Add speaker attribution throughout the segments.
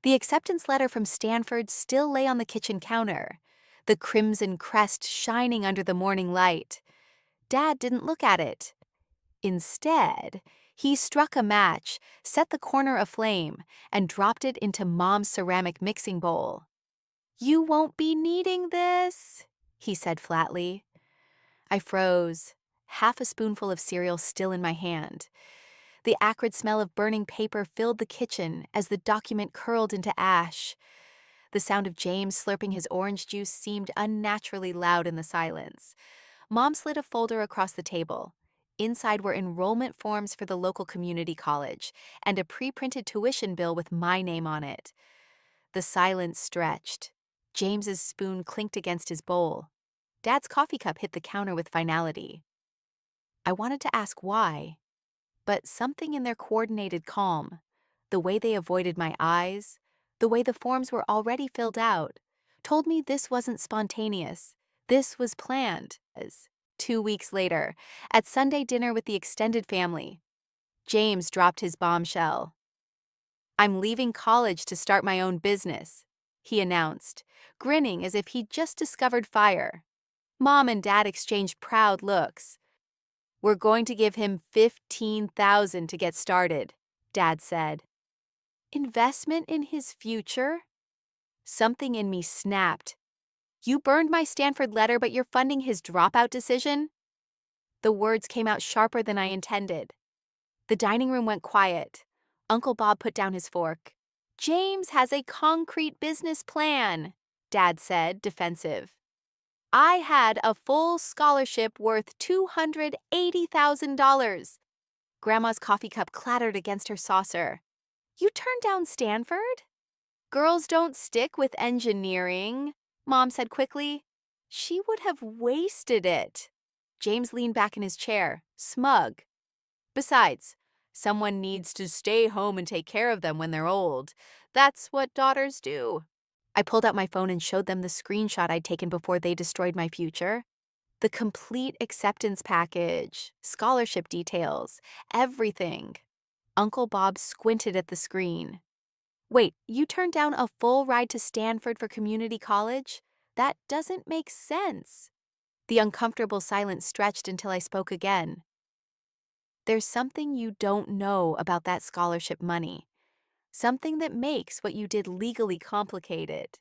Speaker 1: The acceptance letter from Stanford still lay on the kitchen counter, the crimson crest shining under the morning light. Dad didn't look at it. Instead, he struck a match, set the corner aflame, and dropped it into Mom's ceramic mixing bowl. "You won't be needing this," he said flatly. I froze, half a spoonful of cereal still in my hand. The acrid smell of burning paper filled the kitchen as the document curled into ash. The sound of James slurping his orange juice seemed unnaturally loud in the silence. Mom slid a folder across the table. Inside were enrollment forms for the local community college and a pre-printed tuition bill with my name on it. The silence stretched. James's spoon clinked against his bowl. Dad's coffee cup hit the counter with finality. I wanted to ask why, but something in their coordinated calm, the way they avoided my eyes, the way the forms were already filled out, told me this wasn't spontaneous. This was planned. 2 weeks later, at Sunday dinner with the extended family, James dropped his bombshell. "I'm leaving college to start my own business," he announced, grinning as if he'd just discovered fire. Mom and Dad exchanged proud looks. "We're going to give him $15,000 to get started," Dad said. Investment in his future? Something in me snapped. "You burned my Stanford letter, but you're funding his dropout decision?" The words came out sharper than I intended. The dining room went quiet. Uncle Bob put down his fork. "James has a concrete business plan," Dad said, defensive. "I had a full scholarship worth $280,000. Grandma's coffee cup clattered against her saucer. "You turned down Stanford?" "Girls don't stick with engineering," Mom said quickly. "She would have wasted it." James leaned back in his chair, smug. "Besides, someone needs to stay home and take care of them when they're old. That's what daughters do." I pulled out my phone and showed them the screenshot I'd taken before they destroyed my future. The complete acceptance package, scholarship details, everything. Uncle Bob squinted at the screen. "Wait, you turned down a full ride to Stanford for community college? That doesn't make sense." The uncomfortable silence stretched until I spoke again. "There's something you don't know about that scholarship money. Something that makes what you did legally complicated.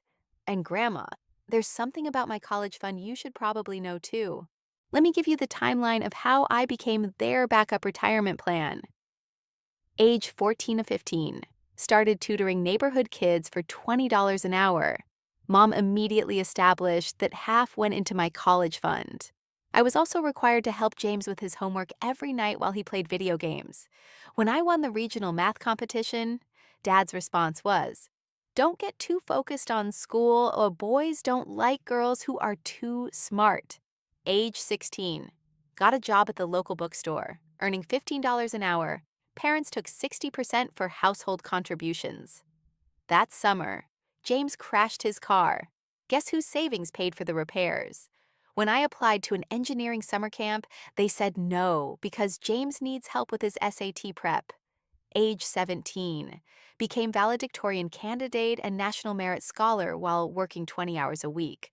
Speaker 1: And Grandma, there's something about my college fund you should probably know too. Let me give you the timeline of how I became their backup retirement plan. Age 14 to 15. Started tutoring neighborhood kids for $20 an hour. Mom immediately established that half went into my college fund. I was also required to help James with his homework every night while he played video games. When I won the regional math competition, Dad's response was, "Don't get too focused on school, or boys don't like girls who are too smart." Age 16. Got a job at the local bookstore, earning $15 an hour. Parents took 60% for household contributions. That summer, James crashed his car. Guess whose savings paid for the repairs? When I applied to an engineering summer camp, they said no because James needs help with his SAT prep. Age 17. Became valedictorian candidate and National Merit Scholar while working 20 hours a week.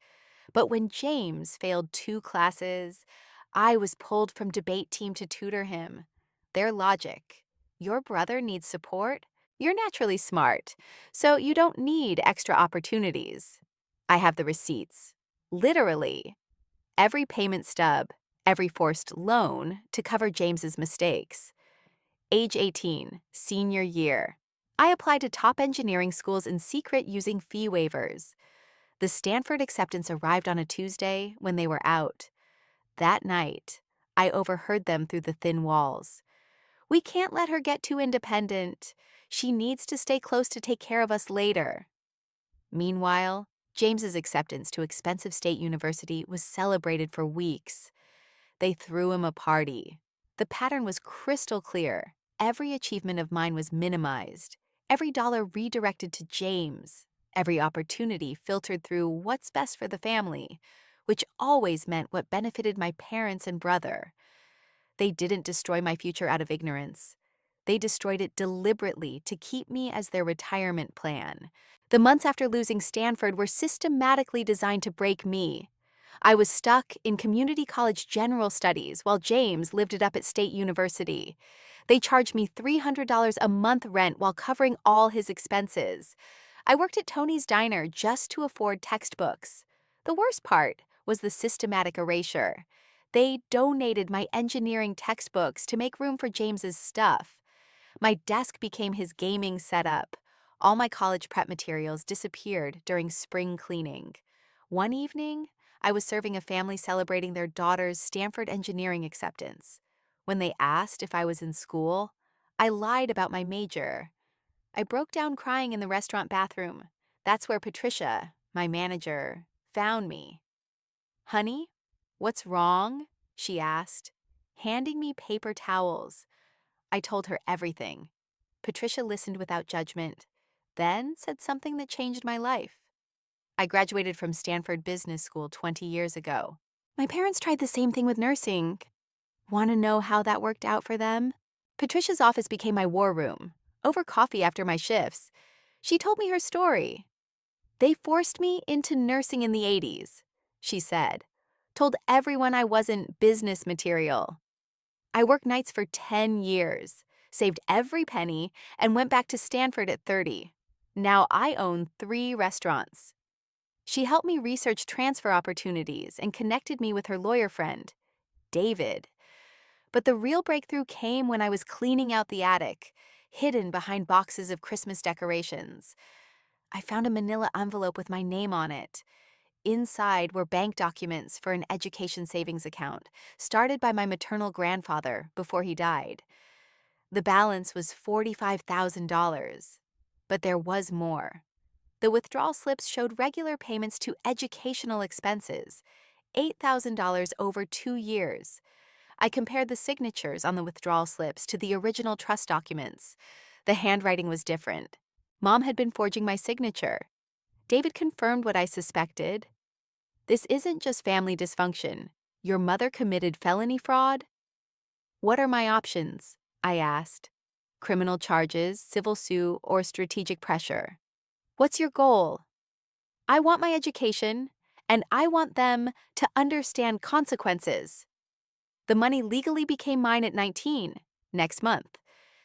Speaker 1: But when James failed 2 classes, I was pulled from debate team to tutor him. Their logic: your brother needs support? You're naturally smart, so you don't need extra opportunities. I have the receipts. Literally. Every payment stub, every forced loan to cover James's mistakes. Age 18, senior year. I applied to top engineering schools in secret using fee waivers. The Stanford acceptance arrived on a Tuesday when they were out. That night, I overheard them through the thin walls. "We can't let her get too independent. She needs to stay close to take care of us later." Meanwhile, James's acceptance to expensive state university was celebrated for weeks. They threw him a party. The pattern was crystal clear. Every achievement of mine was minimized. Every dollar redirected to James. Every opportunity filtered through what's best for the family, which always meant what benefited my parents and brother. They didn't destroy my future out of ignorance. They destroyed it deliberately to keep me as their retirement plan. The months after losing Stanford were systematically designed to break me. I was stuck in community college general studies while James lived it up at State University. They charged me $300 a month rent while covering all his expenses. I worked at Tony's Diner just to afford textbooks. The worst part was the systematic erasure. They donated my engineering textbooks to make room for James's stuff. My desk became his gaming setup. All my college prep materials disappeared during spring cleaning. One evening, I was serving a family celebrating their daughter's Stanford engineering acceptance. When they asked if I was in school, I lied about my major. I broke down crying in the restaurant bathroom. That's where Patricia, my manager, found me. "Honey, what's wrong?" she asked, handing me paper towels. I told her everything. Patricia listened without judgment, then said something that changed my life. I graduated from Stanford Business School 20 years ago. My parents tried the same thing with nursing. Want to know how that worked out for them? Patricia's office became my war room, over coffee after my shifts. She told me her story. "They forced me into nursing in the 80s, she said. Told everyone I wasn't business material. I worked nights for 10 years, saved every penny, and went back to Stanford at 30. Now I own 3 restaurants." She helped me research transfer opportunities and connected me with her lawyer friend, David. But the real breakthrough came when I was cleaning out the attic, hidden behind boxes of Christmas decorations. I found a manila envelope with my name on it. Inside were bank documents for an education savings account, started by my maternal grandfather before he died. The balance was $45,000. But there was more. The withdrawal slips showed regular payments to educational expenses, $8,000 over 2 years. I compared the signatures on the withdrawal slips to the original trust documents. The handwriting was different. Mom had been forging my signature. David confirmed what I suspected. "This isn't just family dysfunction. Your mother committed felony fraud?" "What are my options?" I asked. "Criminal charges, civil suit, or strategic pressure?" "What's your goal?" "I want my education, and I want them to understand consequences." The money legally became mine at 19, next month.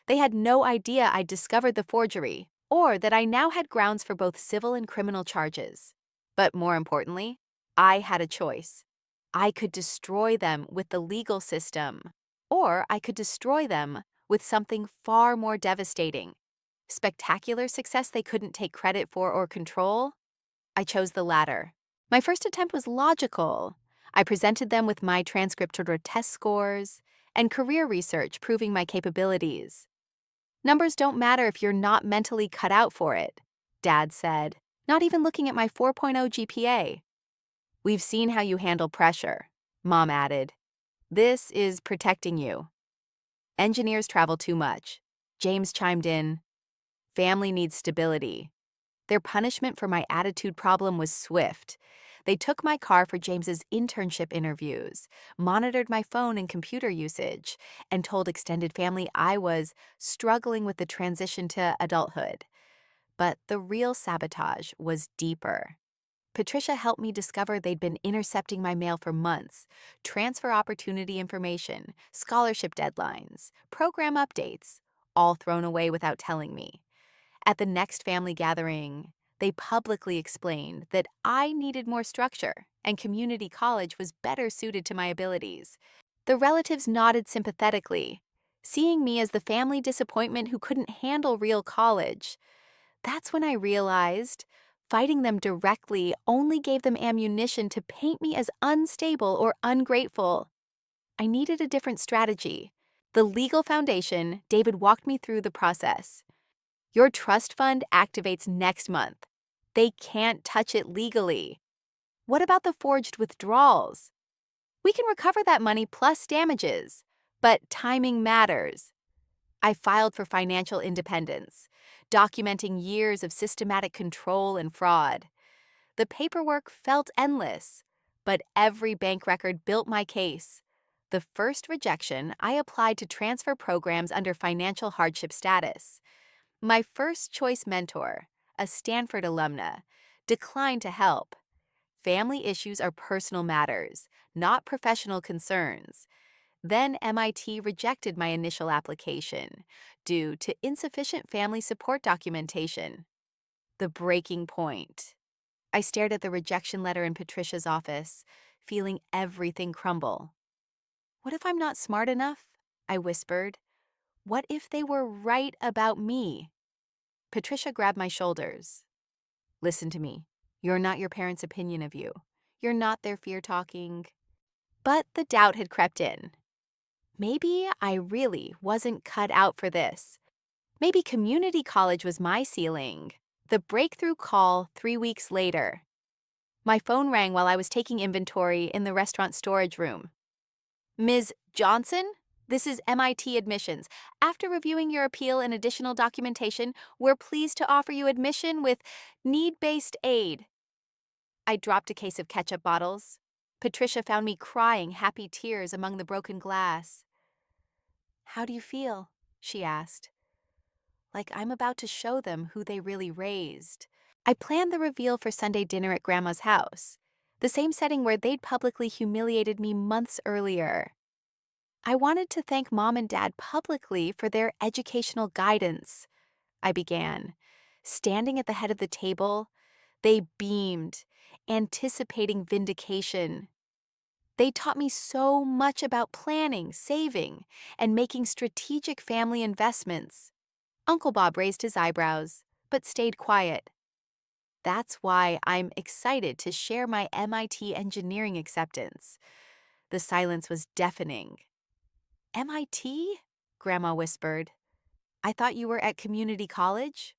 Speaker 1: They had no idea I'd discovered the forgery, or that I now had grounds for both civil and criminal charges. But more importantly, I had a choice. I could destroy them with the legal system, or I could destroy them with something far more devastating. Spectacular success they couldn't take credit for or control? I chose the latter. My first attempt was logical. I presented them with my transcript order test scores and career research proving my capabilities. "Numbers don't matter if you're not mentally cut out for it," Dad said, not even looking at my 4.0 GPA. "We've seen how you handle pressure," Mom added. "This is protecting you." "Engineers travel too much." James chimed in. "Family needs stability." Their punishment for my attitude problem was swift. They took my car for James's internship interviews, monitored my phone and computer usage, and told extended family I was struggling with the transition to adulthood. But the real sabotage was deeper. Patricia helped me discover they'd been intercepting my mail for months. Transfer opportunity information, scholarship deadlines, program updates, all thrown away without telling me. At the next family gathering, they publicly explained that I needed more structure and community college was better suited to my abilities. The relatives nodded sympathetically, seeing me as the family disappointment who couldn't handle real college. That's when I realized fighting them directly only gave them ammunition to paint me as unstable or ungrateful. I needed a different strategy. The legal foundation, David walked me through the process. "Your trust fund activates next month. They can't touch it legally." "What about the forged withdrawals?" "We can recover that money plus damages, but timing matters." I filed for financial independence, documenting years of systematic control and fraud. The paperwork felt endless, but every bank record built my case. The first rejection, I applied to transfer programs under financial hardship status. My first choice mentor, a Stanford alumna, declined to help. Family issues are personal matters, not professional concerns. Then MIT rejected my initial application due to insufficient family support documentation. The breaking point. I stared at the rejection letter in Patricia's office, feeling everything crumble. What if I'm not smart enough? I whispered. What if they were right about me? Patricia grabbed my shoulders. Listen to me. You're not your parents' opinion of you. You're not their fear talking. But the doubt had crept in. Maybe I really wasn't cut out for this. Maybe community college was my ceiling. The breakthrough call 3 weeks later. My phone rang while I was taking inventory in the restaurant storage room. Ms. Johnson, this is MIT admissions. After reviewing your appeal and additional documentation, we're pleased to offer you admission with need-based aid. I dropped a case of ketchup bottles. Patricia found me crying happy tears among the broken glass. How do you feel? She asked. Like I'm about to show them who they really raised. I planned the reveal for Sunday dinner at Grandma's house, the same setting where they'd publicly humiliated me months earlier. I wanted to thank Mom and Dad publicly for their educational guidance, I began. Standing at the head of the table, they beamed, anticipating vindication. They taught me so much about planning, saving, and making strategic family investments. Uncle Bob raised his eyebrows, but stayed quiet. That's why I'm excited to share my MIT engineering acceptance. The silence was deafening. MIT? Grandma whispered. I thought you were at community college?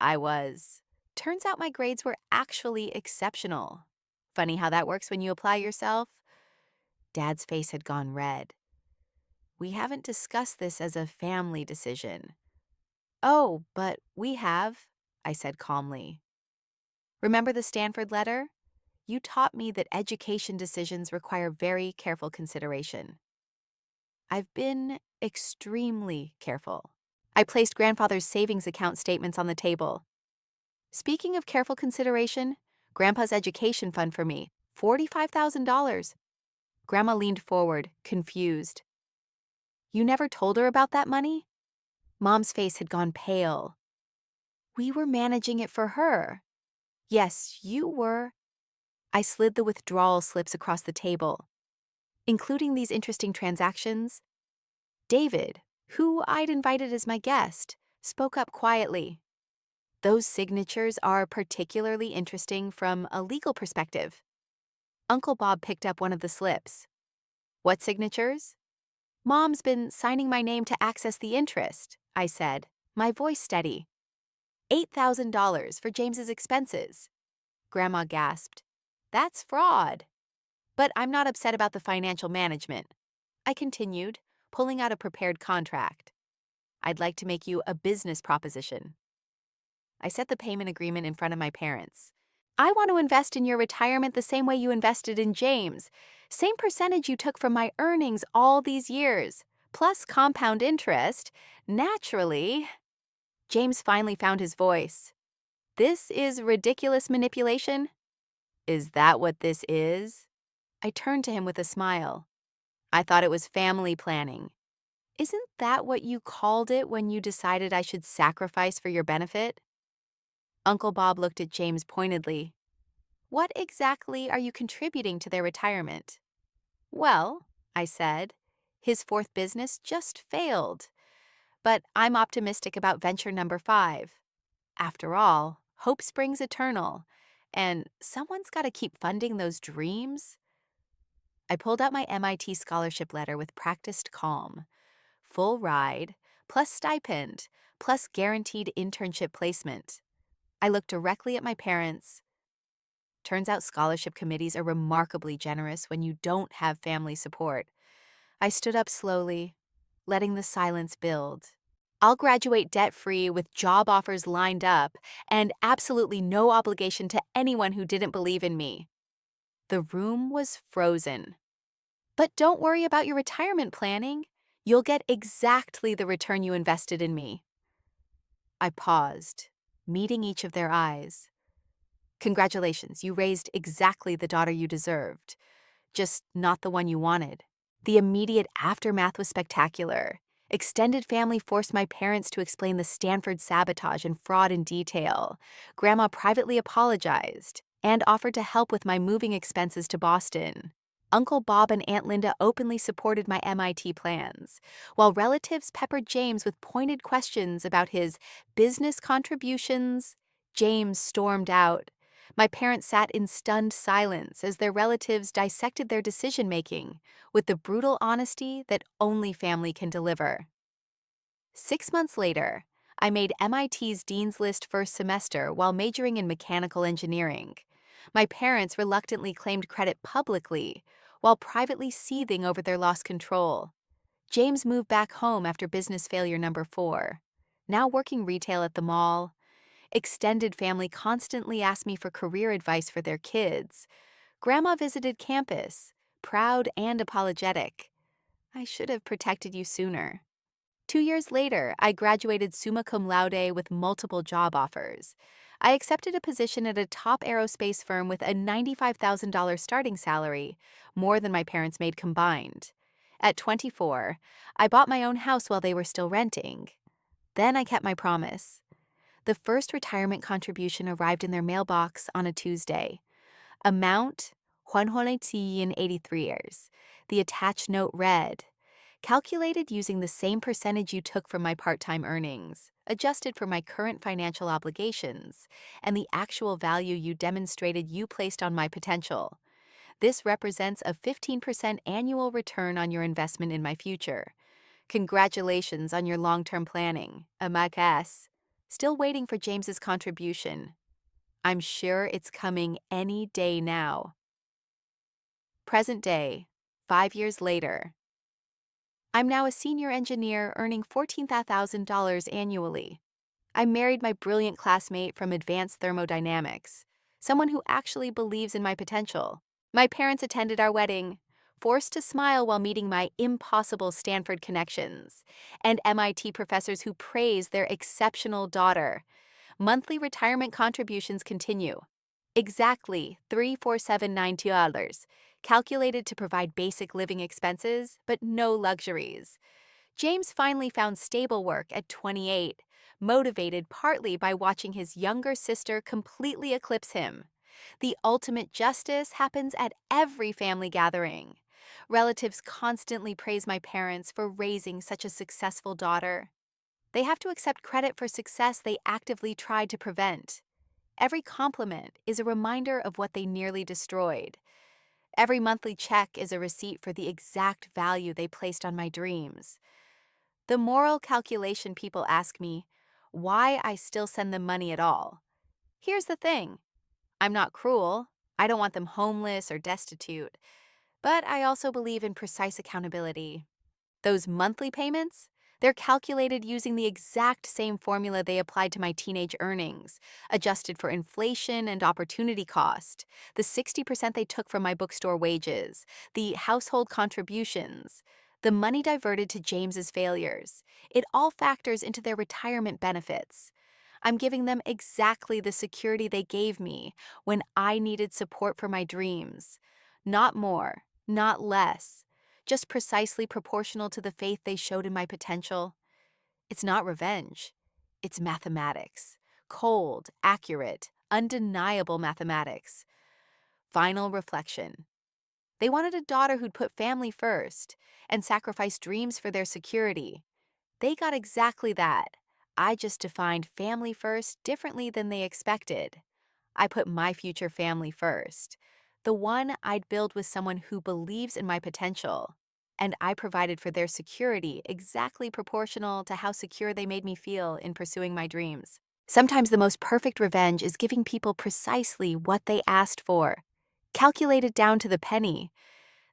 Speaker 1: I was. Turns out my grades were actually exceptional. Funny how that works when you apply yourself. Dad's face had gone red. We haven't discussed this as a family decision. Oh, but we have, I said calmly. Remember the Stanford letter? You taught me that education decisions require very careful consideration. I've been extremely careful. I placed Grandfather's savings account statements on the table. Speaking of careful consideration, Grandpa's education fund for me, $45,000. Grandma leaned forward, confused. You never told her about that money? Mom's face had gone pale. We were managing it for her. Yes, you were. I slid the withdrawal slips across the table. Including these interesting transactions, David, who I'd invited as my guest, spoke up quietly. Those signatures are particularly interesting from a legal perspective. Uncle Bob picked up one of the slips. What signatures? Mom's been signing my name to access the interest, I said, my voice steady. $8,000 for James's expenses. Grandma gasped. That's fraud. But I'm not upset about the financial management. I continued, pulling out a prepared contract. I'd like to make you a business proposition. I set the payment agreement in front of my parents. I want to invest in your retirement the same way you invested in James. Same percentage you took from my earnings all these years, plus compound interest. Naturally. James finally found his voice. This is ridiculous manipulation? Is that what this is? I turned to him with a smile. I thought it was family planning. Isn't that what you called it when you decided I should sacrifice for your benefit? Uncle Bob looked at James pointedly. What exactly are you contributing to their retirement? Well, I said, his fourth business just failed. But I'm optimistic about venture number 5. After all, hope springs eternal, and someone's got to keep funding those dreams. I pulled out my MIT scholarship letter with practiced calm. Full ride, plus stipend, plus guaranteed internship placement. I looked directly at my parents. Turns out scholarship committees are remarkably generous when you don't have family support. I stood up slowly, letting the silence build. I'll graduate debt-free with job offers lined up and absolutely no obligation to anyone who didn't believe in me. The room was frozen. But don't worry about your retirement planning. You'll get exactly the return you invested in me. I paused, meeting each of their eyes. Congratulations, you raised exactly the daughter you deserved, just not the one you wanted. The immediate aftermath was spectacular. Extended family forced my parents to explain the Stanford sabotage and fraud in detail. Grandma privately apologized and offered to help with my moving expenses to Boston. Uncle Bob and Aunt Linda openly supported my MIT plans, while relatives peppered James with pointed questions about his business contributions. James stormed out. My parents sat in stunned silence as their relatives dissected their decision-making with the brutal honesty that only family can deliver. 6 months later, I made MIT's Dean's List first semester while majoring in mechanical engineering. My parents reluctantly claimed credit publicly while privately seething over their lost control. James moved back home after business failure number 4. Now working retail at the mall. Extended family constantly asked me for career advice for their kids. Grandma visited campus, proud and apologetic. I should have protected you sooner. 2 years later, I graduated summa cum laude with multiple job offers. I accepted a position at a top aerospace firm with a $95,000 starting salary, more than my parents made combined. At 24, I bought my own house while they were still renting. Then I kept my promise. The first retirement contribution arrived in their mailbox on a Tuesday. Amount, 183 years. The attached note read, calculated using the same percentage you took from my part-time earnings, adjusted for my current financial obligations, and the actual value you demonstrated you placed on my potential. This represents a 15% annual return on your investment in my future. Congratulations on your long-term planning, Amakas. Still waiting for James's contribution. I'm sure it's coming any day now. Present day, 5 years later. I'm now a senior engineer earning $14,000 annually. I married my brilliant classmate from advanced thermodynamics, someone who actually believes in my potential. My parents attended our wedding, forced to smile while meeting my impossible Stanford connections, and MIT professors who praise their exceptional daughter. Monthly retirement contributions continue. Exactly $34792, calculated to provide basic living expenses, but no luxuries. James finally found stable work at 28, motivated partly by watching his younger sister completely eclipse him. The ultimate justice happens at every family gathering. Relatives constantly praise my parents for raising such a successful daughter. They have to accept credit for success they actively tried to prevent. Every compliment is a reminder of what they nearly destroyed. Every monthly check is a receipt for the exact value they placed on my dreams. The moral calculation people ask me, why I still send them money at all. Here's the thing. I'm not cruel. I don't want them homeless or destitute. But I also believe in precise accountability. Those monthly payments, they're calculated using the exact same formula they applied to my teenage earnings, adjusted for inflation and opportunity cost, the 60% they took from my bookstore wages, the household contributions, the money diverted to James's failures. It all factors into their retirement benefits. I'm giving them exactly the security they gave me when I needed support for my dreams. Not more, not less, just precisely proportional to the faith they showed in my potential. It's not revenge. It's mathematics. Cold, accurate, undeniable mathematics. Final reflection. They wanted a daughter who'd put family first and sacrifice dreams for their security. They got exactly that. I just defined family first differently than they expected. I put my future family first, the one I'd build with someone who believes in my potential. And I provided for their security exactly proportional to how secure they made me feel in pursuing my dreams. Sometimes the most perfect revenge is giving people precisely what they asked for, calculated down to the penny.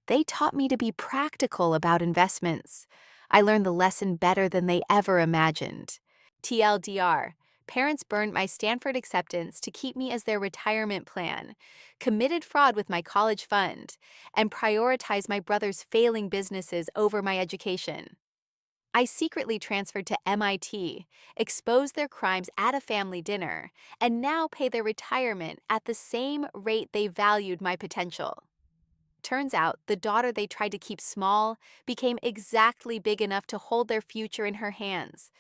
Speaker 1: They taught me to be practical about investments. I learned the lesson better than they ever imagined. TLDR, Parents burned my Stanford acceptance to keep me as their retirement plan, committed fraud with my college fund, and prioritized my brother's failing businesses over my education. I secretly transferred to MIT, exposed their crimes at a family dinner, and now pay their retirement at the same rate they valued my potential. Turns out the daughter they tried to keep small became exactly big enough to hold their future in her hands.